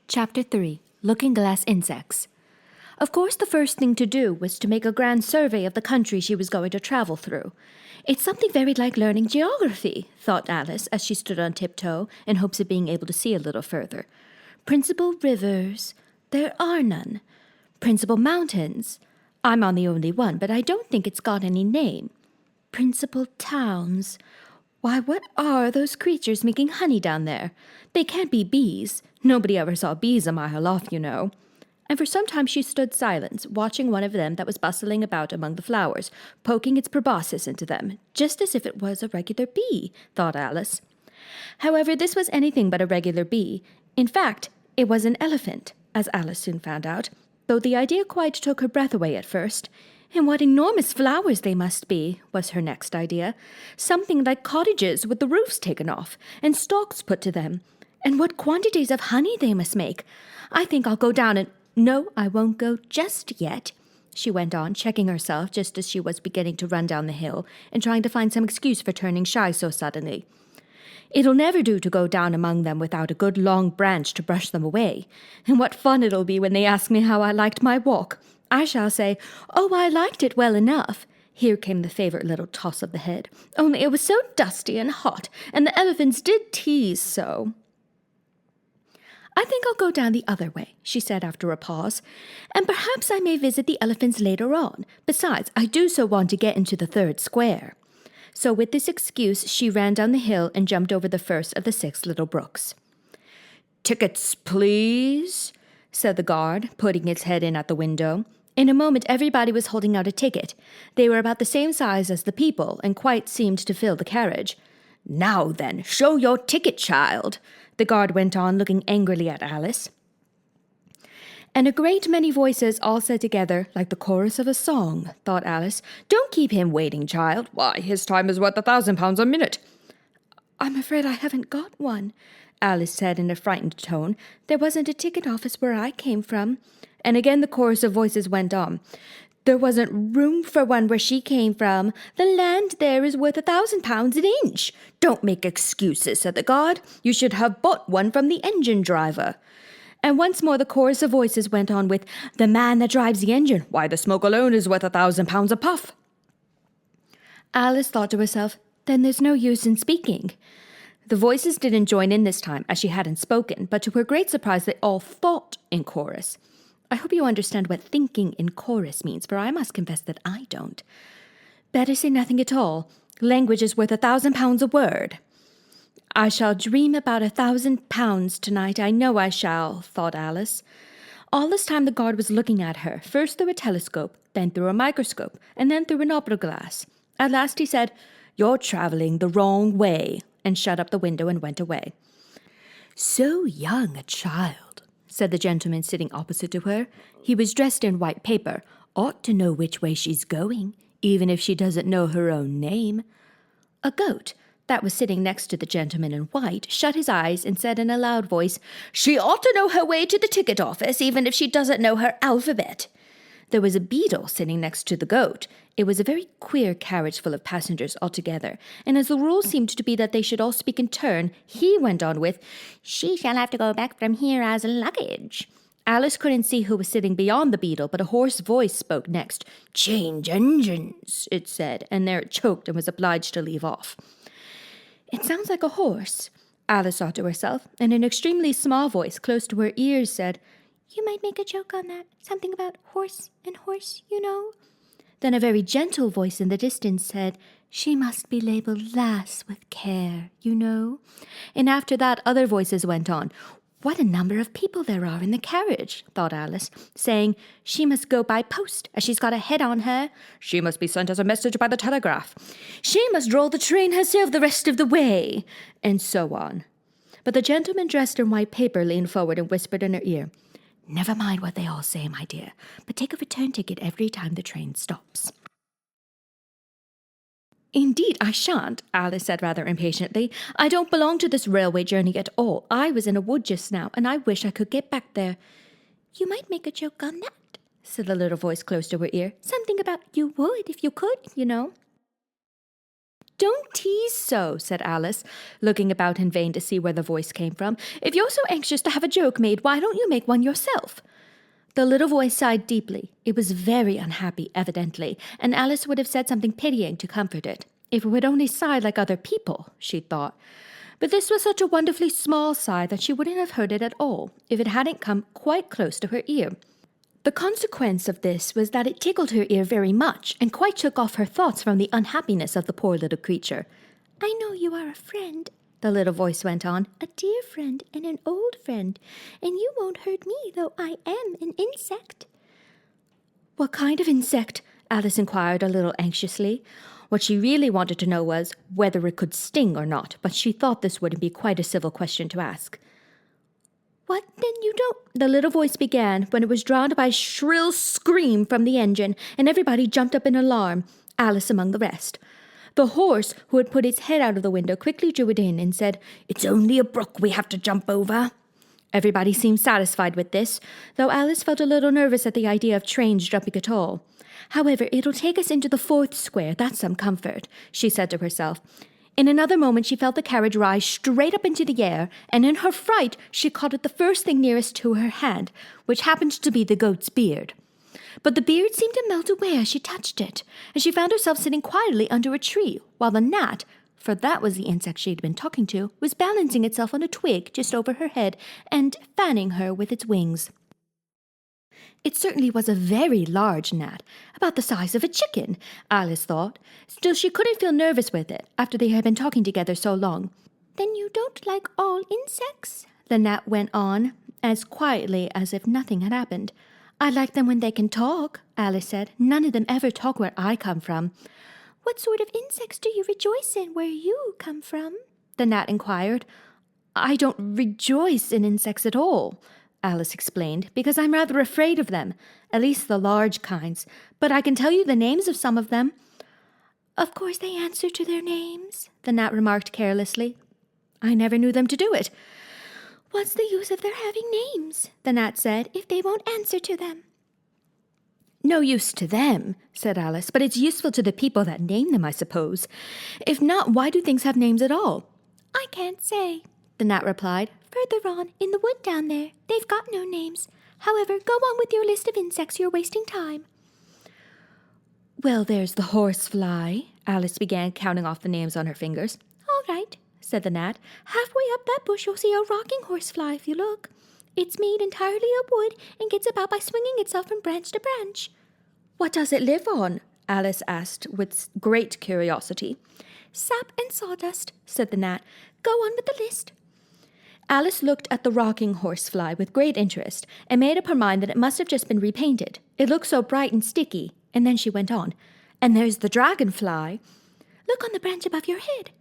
Chapter 3. Looking-Glass Insects. Of course, the first thing to do was to make a grand survey of the country she was going to travel through. It's something very like learning geography, thought Alice as she stood on tiptoe in hopes of being able to see a little further. Principal rivers. There are none. Principal mountains. I'm on the only one, but I don't think it's got any name. Principal towns. Why, what are those creatures making honey down there? They can't be bees. Nobody ever saw bees a mile off, you know. And for some time she stood silent, watching one of them that was bustling about among the flowers, poking its proboscis into them, just as if it was a regular bee, thought Alice. However, this was anything but a regular bee. In fact, it was an elephant, as Alice soon found out, though the idea quite took her breath away at first. And what enormous flowers they must be, was her next idea. Something like cottages with the roofs taken off, and stalks put to them. And what quantities of honey they must make. I think I'll go down and— No, I won't go just yet, she went on, checking herself just as she was beginning to run down the hill and trying to find some excuse for turning shy so suddenly. It'll never do to go down among them without a good long branch to brush them away. And what fun it'll be when they ask me how I liked my walk. I shall say, "Oh, I liked it well enough." Here came the favourite little toss of the head. Only it was so dusty and hot, and the elephants did tease so. I think I'll go down the other way, she said after a pause, and perhaps I may visit the elephants later on. Besides, I do so want to get into the third square. So with this excuse, she ran down the hill and jumped over the first of the 6 little brooks. "Tickets, please," said the guard, putting its head in at the window. In a moment, everybody was holding out a ticket. They were about the same size as the people, and quite seemed to fill the carriage. "Now then, show your ticket, child," the guard went on, looking angrily at Alice. And a great many voices all said together, like the chorus of a song, thought Alice, "Don't keep him waiting, child. Why, his time is worth £1,000 a minute." "I'm afraid I haven't got one," Alice said in a frightened tone. "There wasn't a ticket office where I came from." And again the chorus of voices went on. "There wasn't room for one where she came from. The land there is worth £1,000 an inch." "Don't make excuses," said the guard. "You should have bought one from the engine driver." And once more the chorus of voices went on with, "The man that drives the engine. Why, the smoke alone is worth £1,000 a puff." Alice thought to herself, then there's no use in speaking. The voices didn't join in this time, as she hadn't spoken, but to her great surprise they all thought in chorus. I hope you understand what thinking in chorus means, for I must confess that I don't. Better say nothing at all. Language is worth £1,000 a word. I shall dream about £1,000 tonight, I know I shall, thought Alice. All this time the guard was looking at her, first through a telescope, then through a microscope, and then through an opera glass. At last he said, "You're travelling the wrong way," and shut up the window and went away. "So young a child," said the gentleman sitting opposite to her. He was dressed in white paper. "Ought to know which way she's going, even if she doesn't know her own name." A goat, that was sitting next to the gentleman in white, shut his eyes and said in a loud voice, "She ought to know her way to the ticket office, even if she doesn't know her alphabet." There was a beetle sitting next to the goat. It was a very queer carriage full of passengers altogether, and as the rule seemed to be that they should all speak in turn, he went on with, "She shall have to go back from here as luggage." Alice couldn't see who was sitting beyond the beetle, but a hoarse voice spoke next. "Change engines," it said, and there it choked and was obliged to leave off. It sounds like a horse, Alice thought to herself, and an extremely small voice close to her ears said, "You might make a joke on that. Something about horse and horse, you know." Then a very gentle voice in the distance said, "She must be labelled Lass with care, you know." And after that other voices went on. "What a number of people there are in the carriage," thought Alice, saying, "She must go by post, as she's got a head on her." "She must be sent as a message by the telegraph." "She must roll the train herself the rest of the way," and so on. But the gentleman dressed in white paper leaned forward and whispered in her ear, "Never mind what they all say, my dear, but take a return ticket every time the train stops." "Indeed, I shan't," Alice said rather impatiently. "I don't belong to this railway journey at all. I was in a wood just now, and I wish I could get back there." "You might make a joke on that," said the little voice close to her ear. "Something about you would if you could, you know." "Don't tease so," said Alice, looking about in vain to see where the voice came from. "If you're so anxious to have a joke made, why don't you make one yourself?" The little voice sighed deeply. It was very unhappy, evidently, and Alice would have said something pitying to comfort it. If it would only sigh like other people, she thought. But this was such a wonderfully small sigh that she wouldn't have heard it at all if it hadn't come quite close to her ear. The consequence of this was that it tickled her ear very much and quite took off her thoughts from the unhappiness of the poor little creature. "I know you are a friend," the little voice went on, "a dear friend and an old friend, and you won't hurt me, though I am an insect." "What kind of insect?" Alice inquired a little anxiously. What she really wanted to know was whether it could sting or not, but she thought this wouldn't be quite a civil question to ask. "What, then you don't—" the little voice began, when it was drowned by a shrill scream from the engine, and everybody jumped up in alarm, Alice among the rest. The horse, who had put its head out of the window, quickly drew it in and said, "It's only a brook we have to jump over." Everybody seemed satisfied with this, though Alice felt a little nervous at the idea of trains jumping at all. "However, it'll take us into the 4th square, that's some comfort," she said to herself. In another moment she felt the carriage rise straight up into the air, and in her fright she caught at the first thing nearest to her hand, which happened to be the goat's beard. But the beard seemed to melt away as she touched it, and she found herself sitting quietly under a tree, while the gnat, for that was the insect she had been talking to, was balancing itself on a twig just over her head and fanning her with its wings. It certainly was a very large gnat, about the size of a chicken, Alice thought. Still, she couldn't feel nervous with it, after they had been talking together so long. "Then you don't like all insects?" the gnat went on, as quietly as if nothing had happened. "I like them when they can talk," Alice said. "None of them ever talk where I come from." "What sort of insects do you rejoice in where you come from?" the gnat inquired. "I don't rejoice in insects at all," Alice explained, "because I'm rather afraid of them, at least the large kinds, but I can tell you the names of some of them." "Of course they answer to their names," the gnat remarked carelessly. "I never knew them to do it." "What's the use of their having names," the gnat said, "if they won't answer to them?" "No use to them," said Alice, "but it's useful to the people that name them, I suppose. If not, why do things have names at all?" "I can't say," the gnat replied. "Further on, in the wood down there, they've got no names. However, go on with your list of insects. You're wasting time." "Well, there's the horsefly." Alice began counting off the names on her fingers. "All right," said the gnat. "Halfway up that bush you'll see a rocking horsefly if you look. It's made entirely of wood and gets about by swinging itself from branch to branch." "What does it live on?" Alice asked with great curiosity. "Sap and sawdust," said the gnat. "Go on with the list." Alice looked at the rocking horsefly with great interest and made up her mind that it must have just been repainted. It looked so bright and sticky, and then she went on. "And there's the dragonfly." "Look on the branch above your head,"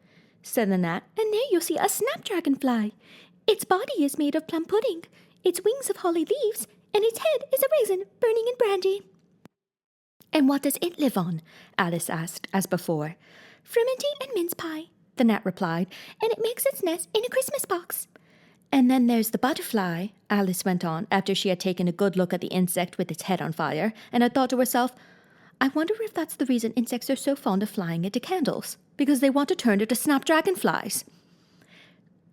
said the gnat, "and there you'll see a snapdragonfly. Its body is made of plum pudding, its wings of holly leaves, and its head is a raisin burning in brandy." "And what does it live on?" Alice asked, as before. "Frumenty and mince pie," the gnat replied, "and it makes its nest in a Christmas box." "And then there's the butterfly," Alice went on, after she had taken a good look at the insect with its head on fire, and had thought to herself, "I wonder if that's the reason insects are so fond of flying into candles, because they want to turn into snapdragonflies."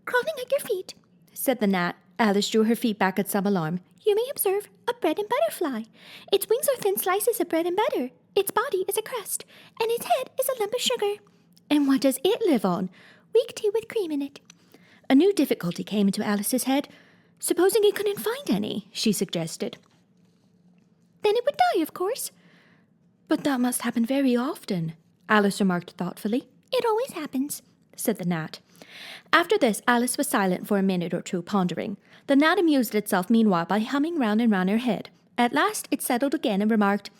"Crawling at your feet," said the gnat. Alice drew her feet back at some alarm. "You may observe a bread and butter fly. Its wings are thin slices of bread and butter. Its body is a crust, and its head is a lump of sugar." "And what does it live on?" "Weak tea with cream in it." A new difficulty came into Alice's head. Supposing it couldn't find any, she suggested. "Then it would die, of course." "But that must happen very often," Alice remarked thoughtfully. "It always happens," said the gnat. After this, Alice was silent for a minute or two, pondering. The gnat amused itself meanwhile by humming round and round her head. At last it settled again and remarked,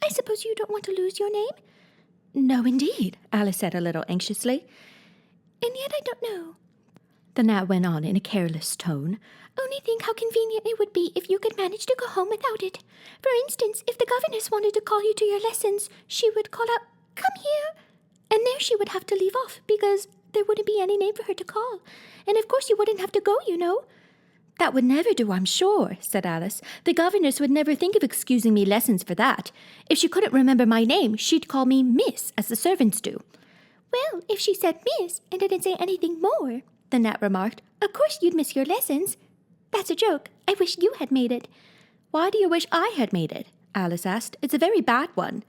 "I suppose you don't want to lose your name?" "No, indeed," Alice said a little anxiously. "And yet I don't know," the gnat went on in a careless tone. "Only think how convenient it would be if you could manage to go home without it. For instance, if the governess wanted to call you to your lessons, she would call out, 'Come here!' And there she would have to leave off, because there wouldn't be any name for her to call. And of course you wouldn't have to go, you know." "That would never do, I'm sure," said Alice. "The governess would never think of excusing me lessons for that. If she couldn't remember my name, she'd call me Miss, as the servants do." Well, if she said miss and didn't say anything more, the gnat remarked, of course you'd miss your lessons. That's a joke. I wish you had made it. Why do you wish I had made it? Alice asked. It's a very bad one.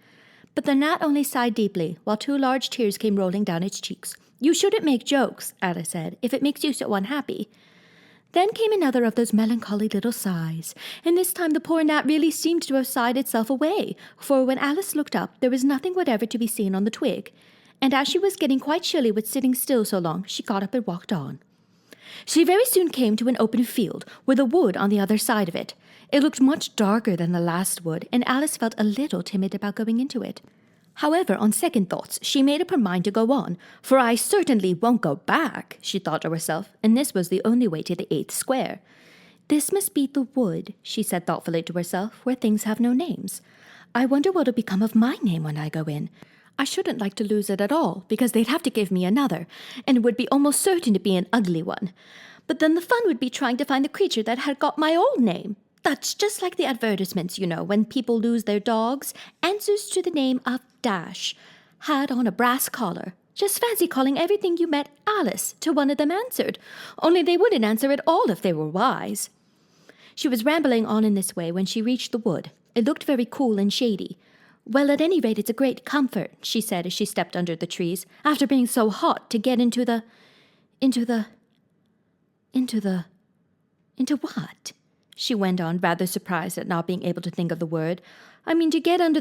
But the gnat only sighed deeply, while 2 large tears came rolling down its cheeks. You shouldn't make jokes, Alice said, if it makes you so unhappy. Then came another of those melancholy little sighs, and this time the poor gnat really seemed to have sighed itself away, for when Alice looked up, there was nothing whatever to be seen on the twig, and as she was getting quite chilly with sitting still so long, she got up and walked on. She very soon came to an open field, with a wood on the other side of it. It looked much darker than the last wood, and Alice felt a little timid about going into it. However, on second thoughts, she made up her mind to go on, for I certainly won't go back, she thought to herself, and this was the only way to the 8th square. This must be the wood, she said thoughtfully to herself, where things have no names. I wonder what'll become of my name when I go in. I shouldn't like to lose it at all, because they'd have to give me another, and it would be almost certain to be an ugly one. But then the fun would be trying to find the creature that had got my old name. That's just like the advertisements, you know, when people lose their dogs. Answers to the name of Dash. Had on a brass collar. Just fancy calling everything you met Alice till one of them answered. Only they wouldn't answer at all if they were wise. She was rambling on in this way when she reached the wood. It looked very cool and shady. Well, at any rate, it's a great comfort, she said as she stepped under the trees, after being so hot to get into what? She went on, rather surprised at not being able to think of the word. I mean, to get under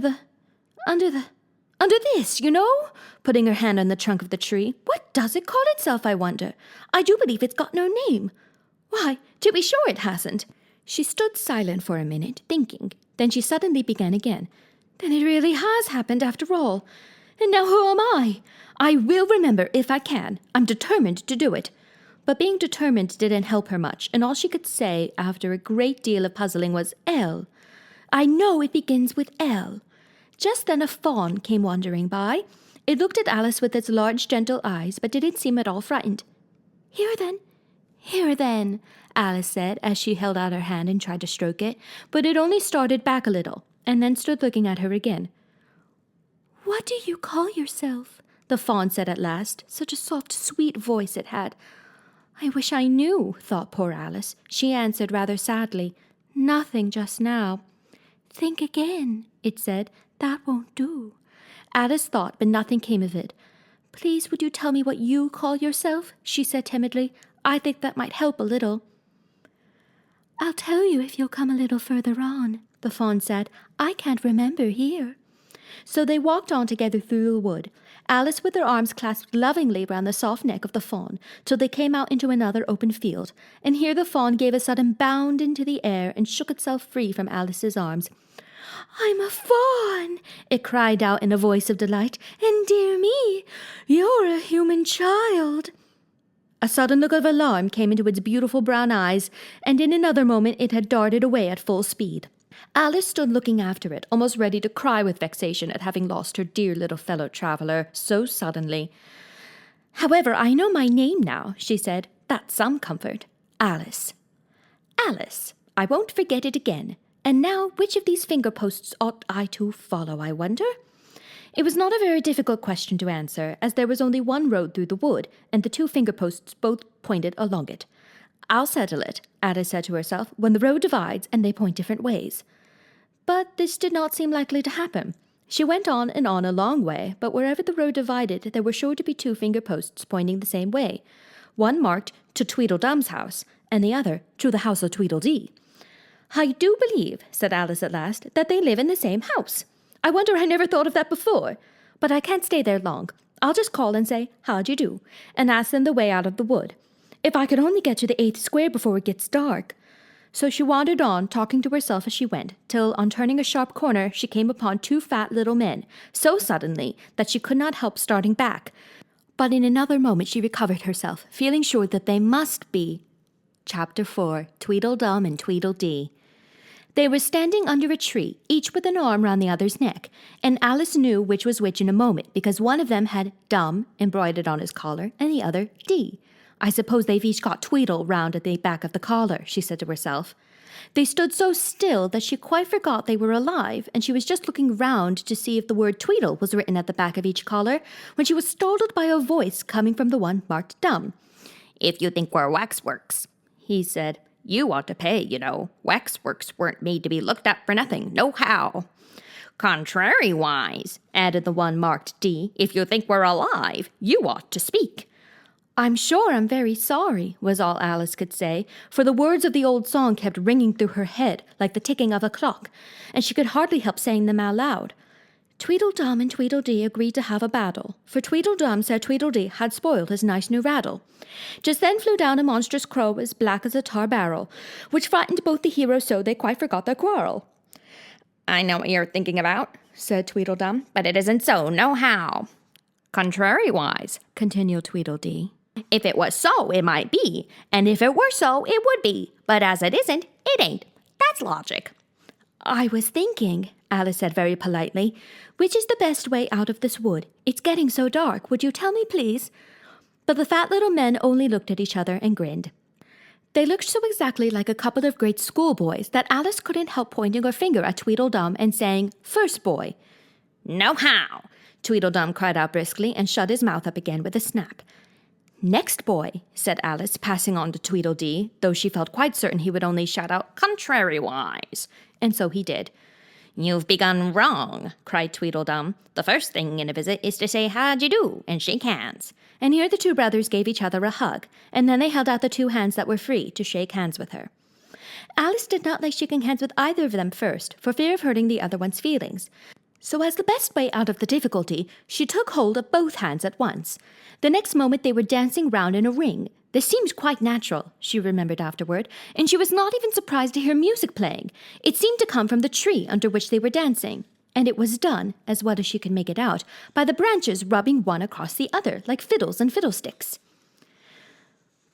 this, you know? Putting her hand on the trunk of the tree. What does it call itself, I wonder? I do believe it's got no name. Why, to be sure it hasn't. She stood silent for a minute, thinking. Then she suddenly began again. Then it really has happened after all. And now who am I? I will remember if I can. I'm determined to do it. But being determined didn't help her much, and all she could say, after a great deal of puzzling, was L. I know it begins with L. Just then a fawn came wandering by. It looked at Alice with its large, gentle eyes, but didn't seem at all frightened. Here then, Alice said, as she held out her hand and tried to stroke it, but it only started back a little, and then stood looking at her again. What do you call yourself? The fawn said at last. Such a soft, sweet voice it had. I wish I knew, thought poor Alice. She answered rather sadly, Nothing just now. Think again, it said. That won't do. Alice thought, but nothing came of it. Please, would you tell me what you call yourself? She said timidly. I think that might help a little. I'll tell you if you'll come a little further on, the fawn said. I can't remember here. So they walked on together through the wood, Alice with her arms clasped lovingly round the soft neck of the fawn, till they came out into another open field, and here the fawn gave a sudden bound into the air and shook itself free from Alice's arms. I'm a fawn, it cried out in a voice of delight, and dear me, you're a human child. A sudden look of alarm came into its beautiful brown eyes, and in another moment it had darted away at full speed. Alice stood looking after it, almost ready to cry with vexation at having lost her dear little fellow-traveller so suddenly. However, I know my name now, she said. That's some comfort. Alice. Alice. I won't forget it again. And now, which of these finger-posts ought I to follow, I wonder? It was not a very difficult question to answer, as there was only one road through the wood, and the 2 finger-posts both pointed along it. I'll settle it, Alice said to herself, when the road divides and they point different ways. But this did not seem likely to happen. She went on and on a long way, but wherever the road divided, there were sure to be 2 finger-posts pointing the same way. One marked to Tweedledum's house, and the other to the house of Tweedledee. I do believe, said Alice at last, that they live in the same house. I wonder I never thought of that before. But I can't stay there long. I'll just call and say, how d'ye do, and ask them the way out of the wood. If I could only get to the 8th square before it gets dark. So she wandered on, talking to herself as she went, till, on turning a sharp corner, she came upon 2 fat little men, so suddenly that she could not help starting back. But in another moment she recovered herself, feeling sure that they must be Chapter 4, Tweedledum and Tweedledee. They were standing under a tree, each with an arm round the other's neck, and Alice knew which was which in a moment, because one of them had Dum embroidered on his collar, and the other Dee. I suppose they've each got Tweedle round at the back of the collar, she said to herself. They stood so still that she quite forgot they were alive, and she was just looking round to see if the word Tweedle was written at the back of each collar, when she was startled by a voice coming from the one marked dumb. "If you think we're waxworks," he said, "you ought to pay, you know. Waxworks weren't made to be looked at for nothing, nohow." "Contrariwise," added the one marked D, "if you think we're alive, you ought to speak." "I'm sure I'm very sorry," was all Alice could say, for the words of the old song kept ringing through her head like the ticking of a clock, and she could hardly help saying them out loud. Tweedledum and Tweedledee agreed to have a battle, for Tweedledum said Tweedledee had spoiled his nice new rattle. Just then flew down a monstrous crow as black as a tar barrel, which frightened both the heroes so they quite forgot their quarrel. "I know what you're thinking about," said Tweedledum, "but it isn't so, nohow." "Contrariwise," continued Tweedledee, "if it was so, it might be, and if it were so, it would be, but as it isn't, it ain't. That's logic." "I was thinking," Alice said very politely, "which is the best way out of this wood? It's getting so dark. Would you tell me, please?" But the fat little men only looked at each other and grinned. They looked so exactly like a couple of great schoolboys that Alice couldn't help pointing her finger at Tweedledum and saying, "First boy." "Nohow," Tweedledum cried out briskly and shut his mouth up again with a snap. "Next boy," said Alice, passing on to Tweedledee, though she felt quite certain he would only shout out, "Contrariwise," and so he did. "You've begun wrong," cried Tweedledum. "The first thing in a visit is to say how d'ye do and shake hands." And here the two brothers gave each other a hug, and then they held out the two hands that were free to shake hands with her. Alice did not like shaking hands with either of them first, for fear of hurting the other one's feelings. So as the best way out of the difficulty, she took hold of both hands at once. The next moment they were dancing round in a ring. This seemed quite natural, she remembered afterward, and she was not even surprised to hear music playing. It seemed to come from the tree under which they were dancing, and it was done, as well as she could make it out, by the branches rubbing one across the other, like fiddles and fiddlesticks.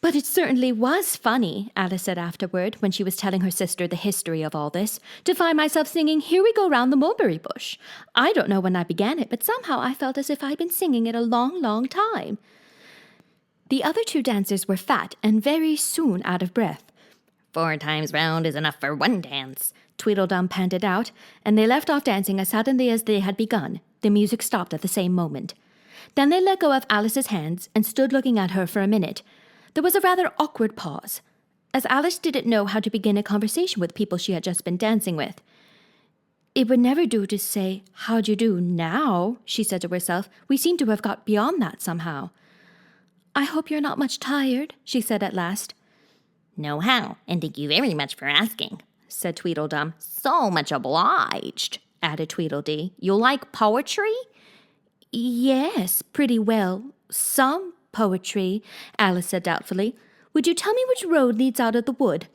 "But it certainly was funny," Alice said afterward, when she was telling her sister the history of all this, "to find myself singing 'Here We Go Round the Mulberry Bush.' I don't know when I began it, but somehow I felt as if I'd been singing it a long, long time." The other two dancers were fat and very soon out of breath. "4 times round is enough for one dance," Tweedledum panted out, and they left off dancing as suddenly as they had begun. The music stopped at the same moment. Then they let go of Alice's hands and stood looking at her for a minute. There was a rather awkward pause, as Alice didn't know how to begin a conversation with people she had just been dancing with. "It would never do to say, 'How d'ye do,' now," she said to herself. "We seem to have got beyond that somehow." "I hope you're not much tired," she said at last. "Nohow, and thank you very much for asking," said Tweedledum. "So much obliged," added Tweedledee. "You like poetry?" "Yes, pretty well. Some poetry," Alice said doubtfully. "Would you tell me which road leads out of the wood?"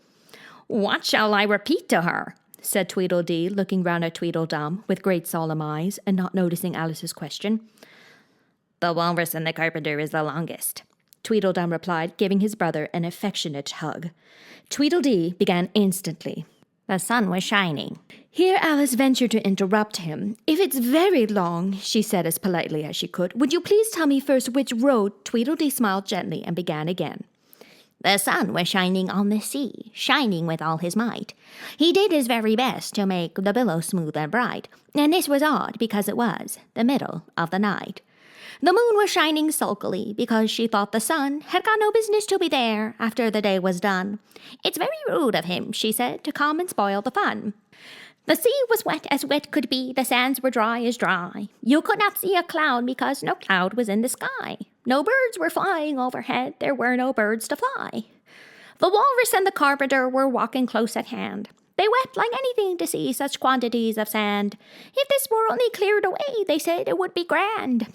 "What shall I repeat to her?" said Tweedledee, looking round at Tweedledum with great solemn eyes and not noticing Alice's question. "The walrus and the carpenter is the longest," Tweedledum replied, giving his brother an affectionate hug. Tweedledee began instantly. "The sun was shining." Here Alice ventured to interrupt him. "If it's very long," she said as politely as she could, "would you please tell me first which road?" Tweedledee smiled gently and began again. "The sun was shining on the sea, shining with all his might. He did his very best to make the billows smooth and bright, and this was odd because it was the middle of the night. The moon was shining sulkily because she thought the sun had got no business to be there after the day was done. It's very rude of him, she said, to come and spoil the fun. The sea was wet as wet could be, the sands were dry as dry. You could not see a cloud because no cloud was in the sky. No birds were flying overhead, there were no birds to fly. The walrus and the carpenter were walking close at hand. They wept like anything to see such quantities of sand. If this were only cleared away, they said, it would be grand.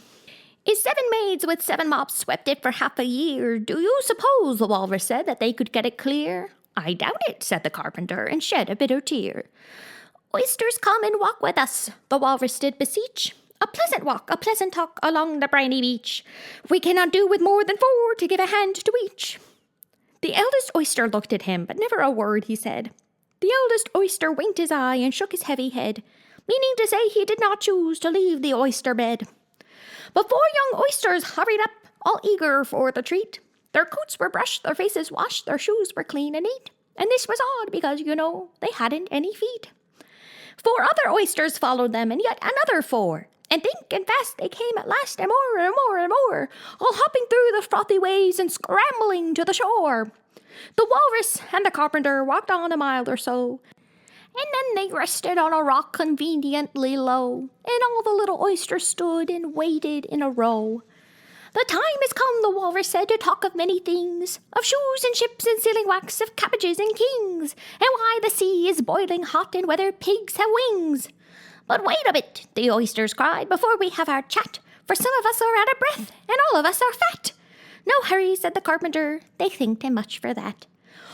If 7 maids with 7 mops swept it for half a year, do you suppose, the walrus said, that they could get it clear? I doubt it, said the carpenter, and shed a bitter tear. Oysters, come and walk with us, the walrus did beseech. A pleasant walk, a pleasant talk along the briny beach. We cannot do with more than 4 to give a hand to each. The eldest oyster looked at him, but never a word he said. The eldest oyster winked his eye and shook his heavy head, meaning to say he did not choose to leave the oyster bed. But 4 young oysters hurried up, all eager for the treat. Their coats were brushed, their faces washed, their shoes were clean and neat. And this was odd because, they hadn't any feet. 4 other oysters followed them, and yet another 4. And thick and fast they came at last, and more and more and more, all hopping through the frothy waves and scrambling to the shore. The walrus and the carpenter walked on a mile or so, and then they rested on a rock conveniently low, and all the little oysters stood and waited in a row. The time has come, the walrus said, to talk of many things, of shoes and ships and sealing wax, of cabbages and kings, and why the sea is boiling hot and whether pigs have wings. But wait a bit, the oysters cried, before we have our chat, for some of us are out of breath, and all of us are fat. No hurry, said the carpenter, they think too much for that.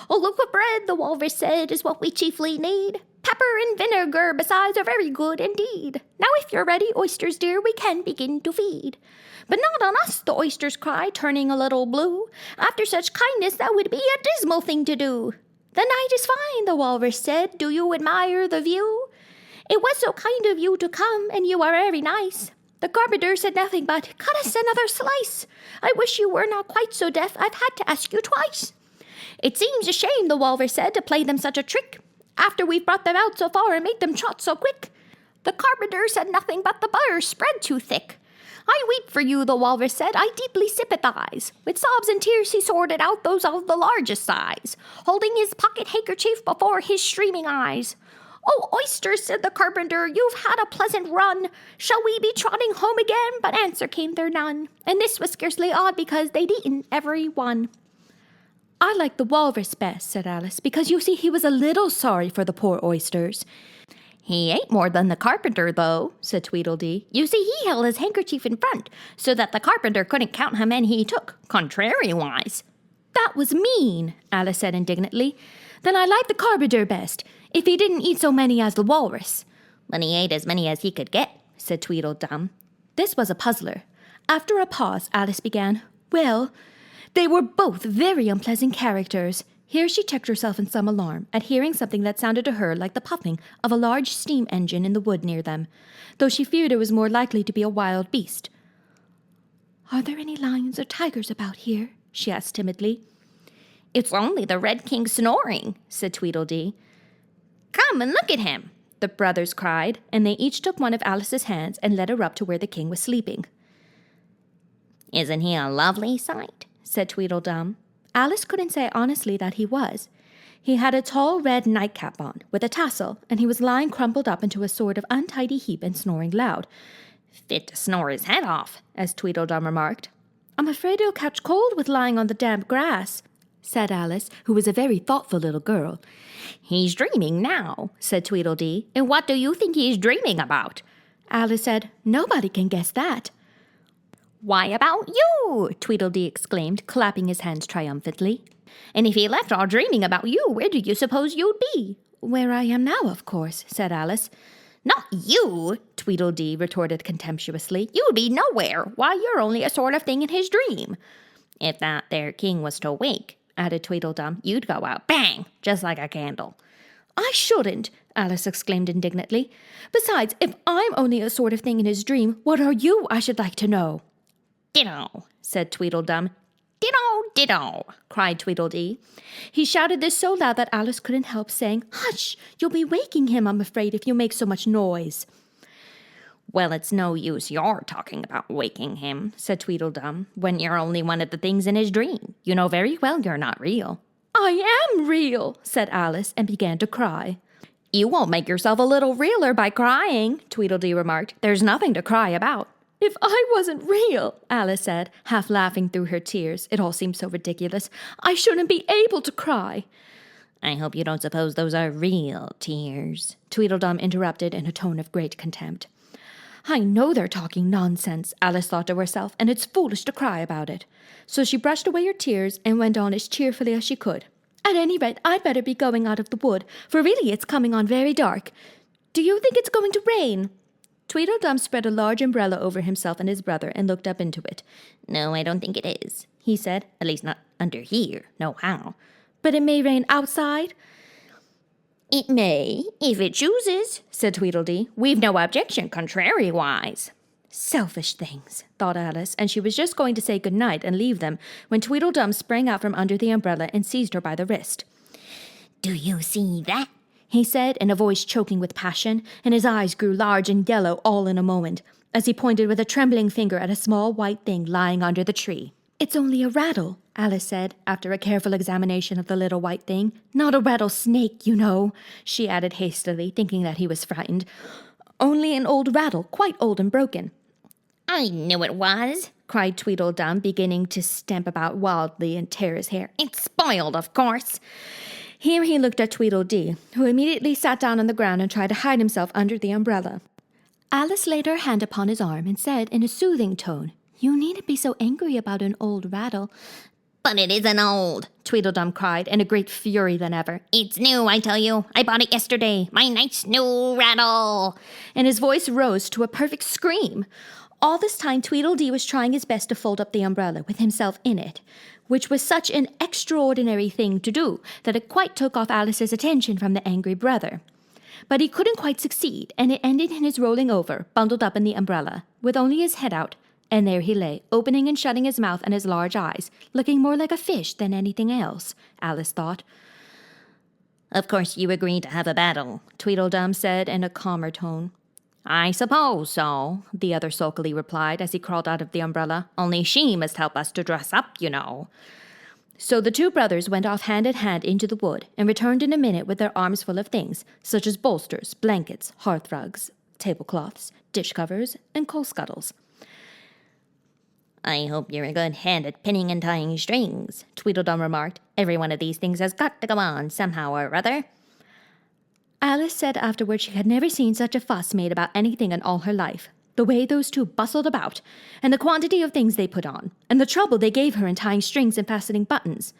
A loaf of bread, the walrus said, is what we chiefly need. Pepper and vinegar besides are very good indeed. Now if you're ready, oysters dear, we can begin to feed. But not on us, the oysters cried, turning a little blue. After such kindness, that would be a dismal thing to do. The night is fine, the walrus said. Do you admire the view? It was so kind of you to come, and you are very nice. The carpenter said nothing but, cut us another slice. I wish you were not quite so deaf, I've had to ask you twice. It seems a shame, the walrus said, to play them such a trick, after we've brought them out so far and made them trot so quick. The carpenter said nothing but the butter spread too thick. I weep for you, the walrus said, I deeply sympathize. With sobs and tears he sorted out those of the largest size, holding his pocket handkerchief before his streaming eyes. Oh, oysters, said the carpenter, you've had a pleasant run. Shall we be trotting home again? But answer came there none, and this was scarcely odd because they'd eaten every one. I like the walrus best, said Alice, because you see he was a little sorry for the poor oysters. He ate more than the carpenter, though, said Tweedledee. You see, he held his handkerchief in front, so that the carpenter couldn't count how many he took, contrariwise. That was mean, Alice said indignantly. Then I like the carpenter best, if he didn't eat so many as the walrus. But he ate as many as he could get, said Tweedledum. This was a puzzler. After a pause, Alice began, Well, they were both very unpleasant characters. Here she checked herself in some alarm at hearing something that sounded to her like the puffing of a large steam engine in the wood near them, though she feared it was more likely to be a wild beast. Are there any lions or tigers about here? She asked timidly. It's only the Red King snoring, said Tweedledee. Come and look at him, the brothers cried, and they each took one of Alice's hands and led her up to where the king was sleeping. Isn't he a lovely sight? Said Tweedledum. Alice couldn't say honestly that he was. He had a tall red nightcap on, with a tassel, and he was lying crumpled up into a sort of untidy heap and snoring loud. Fit to snore his head off, as Tweedledum remarked. I'm afraid he'll catch cold with lying on the damp grass, said Alice, who was a very thoughtful little girl. He's dreaming now, said Tweedledee. And what do you think he's dreaming about? Alice said, Nobody can guess that. Why about you? Tweedledee exclaimed, clapping his hands triumphantly. And if he left off dreaming about you, where do you suppose you'd be? Where I am now, of course, said Alice. Not you, Tweedledee retorted contemptuously. You'd be nowhere. Why, you're only a sort of thing in his dream. If that there king was to wake, added Tweedledum, you'd go out, bang, just like a candle. I shouldn't, Alice exclaimed indignantly. Besides, if I'm only a sort of thing in his dream, what are you, I should like to know? Ditto, said Tweedledum. Ditto, ditto, cried Tweedledee. He shouted this so loud that Alice couldn't help saying, Hush, you'll be waking him, I'm afraid, if you make so much noise. Well, it's no use your talking about waking him, said Tweedledum, when you're only one of the things in his dream. You know very well you're not real. I am real, said Alice, and began to cry. You won't make yourself a little realer by crying, Tweedledee remarked. There's nothing to cry about. If I wasn't real, Alice said, half laughing through her tears. It all seemed so ridiculous. I shouldn't be able to cry. I hope you don't suppose those are real tears, Tweedledum interrupted in a tone of great contempt. I know they're talking nonsense, Alice thought to herself, and it's foolish to cry about it. So she brushed away her tears and went on as cheerfully as she could. At any rate, I'd better be going out of the wood, for really it's coming on very dark. Do you think it's going to rain? Tweedledum spread a large umbrella over himself and his brother and looked up into it. No, I don't think it is, he said. At least not under here, no how. But it may rain outside? It may, if it chooses, said Tweedledee. We've no objection, contrariwise. Selfish things, thought Alice, and she was just going to say good night and leave them when Tweedledum sprang out from under the umbrella and seized her by the wrist. Do you see that? he said in a voice choking with passion, and his eyes grew large and yellow all in a moment, as he pointed with a trembling finger at a small white thing lying under the tree. It's only a rattle, Alice said, after a careful examination of the little white thing. Not a rattlesnake, you know, she added hastily, thinking that he was frightened. Only an old rattle, quite old and broken. I knew it was, cried Tweedledum, beginning to stamp about wildly and tear his hair. It's spoiled, of course. Here he looked at Tweedledee, who immediately sat down on the ground and tried to hide himself under the umbrella. Alice laid her hand upon his arm and said in a soothing tone, You needn't be so angry about an old rattle. But it isn't old, Tweedledum cried, in a great fury than ever. It's new, I tell you. I bought it yesterday. My nice new rattle. And his voice rose to a perfect scream. All this time Tweedledee was trying his best to fold up the umbrella with himself in it, which was such an extraordinary thing to do that it quite took off Alice's attention from the angry brother. But he couldn't quite succeed, and it ended in his rolling over, bundled up in the umbrella, with only his head out, and there he lay, opening and shutting his mouth and his large eyes, looking more like a fish than anything else, Alice thought. Of course you agreed to have a battle, Tweedledum said in a calmer tone. I suppose so, the other sulkily replied as he crawled out of the umbrella. Only she must help us to dress up, you know. So the two brothers went off hand in hand into the wood and returned in a minute with their arms full of things, such as bolsters, blankets, hearth rugs, tablecloths, dish covers, and coal scuttles. I hope you're a good hand at pinning and tying strings, Tweedledum remarked. Every one of these things has got to go on somehow or other. Alice said afterward she had never seen such a fuss made about anything in all her life. The way those two bustled about, and the quantity of things they put on, and the trouble they gave her in tying strings and fastening buttons.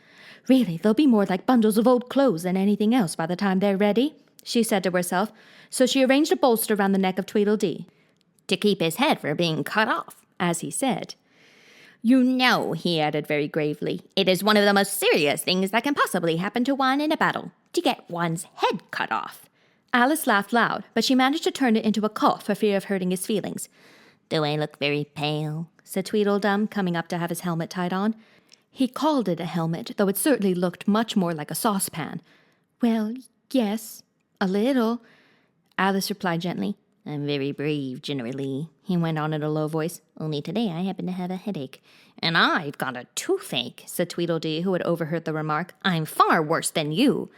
Really, they'll be more like bundles of old clothes than anything else by the time they're ready, she said to herself, so she arranged a bolster round the neck of Tweedledee. To keep his head from being cut off, as he said. You know, he added very gravely, it is one of the most serious things that can possibly happen to one in a battle, to get one's head cut off. Alice laughed loud, but she managed to turn it into a cough for fear of hurting his feelings. Do I look very pale? Said Tweedledum, coming up to have his helmet tied on. He called it a helmet, though it certainly looked much more like a saucepan. Well, yes, a little, Alice replied gently. I'm very brave, generally, he went on in a low voice. Only today I happen to have a headache. And I've got a toothache, said Tweedledee, who had overheard the remark. I'm far worse than you.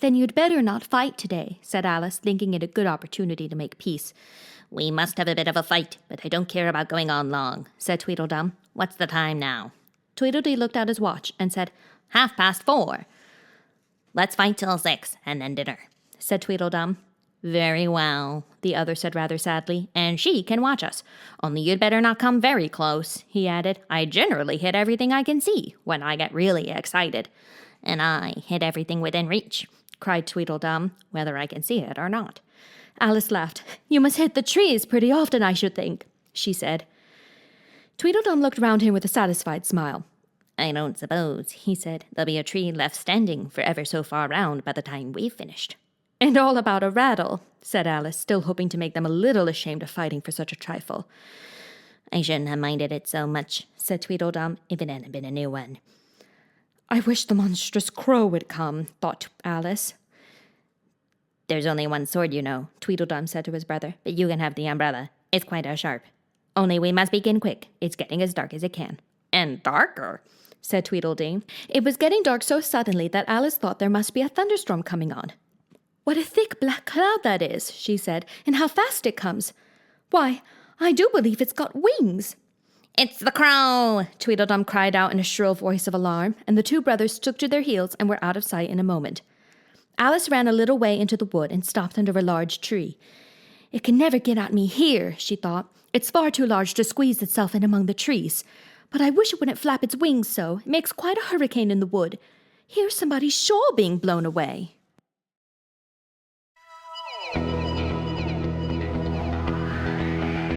Then you'd better not fight today, said Alice, thinking it a good opportunity to make peace. We must have a bit of a fight, but I don't care about going on long, said Tweedledum. What's the time now? Tweedledee looked at his watch and said, 4:30. Let's fight till 6, and then dinner, said Tweedledum. Very well, the other said rather sadly, and she can watch us. Only you'd better not come very close, he added. I generally hit everything I can see when I get really excited. And I hit everything within reach, cried Tweedledum, whether I can see it or not. Alice laughed. You must hit the trees pretty often, I should think, she said. Tweedledum looked round him with a satisfied smile. I don't suppose, he said, there'll be a tree left standing for ever so far round by the time we've finished. And all about a rattle, said Alice, still hoping to make them a little ashamed of fighting for such a trifle. I shouldn't have minded it so much, said Tweedledum, if it hadn't been a new one. I wish the monstrous crow would come, thought Alice. There's only one sword, you know, Tweedledum said to his brother, but you can have the umbrella. It's quite as sharp. Only we must begin quick. It's getting as dark as it can. And darker, said Tweedledee. It was getting dark so suddenly that Alice thought there must be a thunderstorm coming on. What a thick black cloud that is, she said, and how fast it comes. Why, I do believe it's got wings. It's the crow, Tweedledum cried out in a shrill voice of alarm, and the two brothers took to their heels and were out of sight in a moment. Alice ran a little way into the wood and stopped under a large tree. It can never get at me here, she thought. It's far too large to squeeze itself in among the trees. But I wish it wouldn't flap its wings so. It makes quite a hurricane in the wood. Here's somebody's shawl being blown away.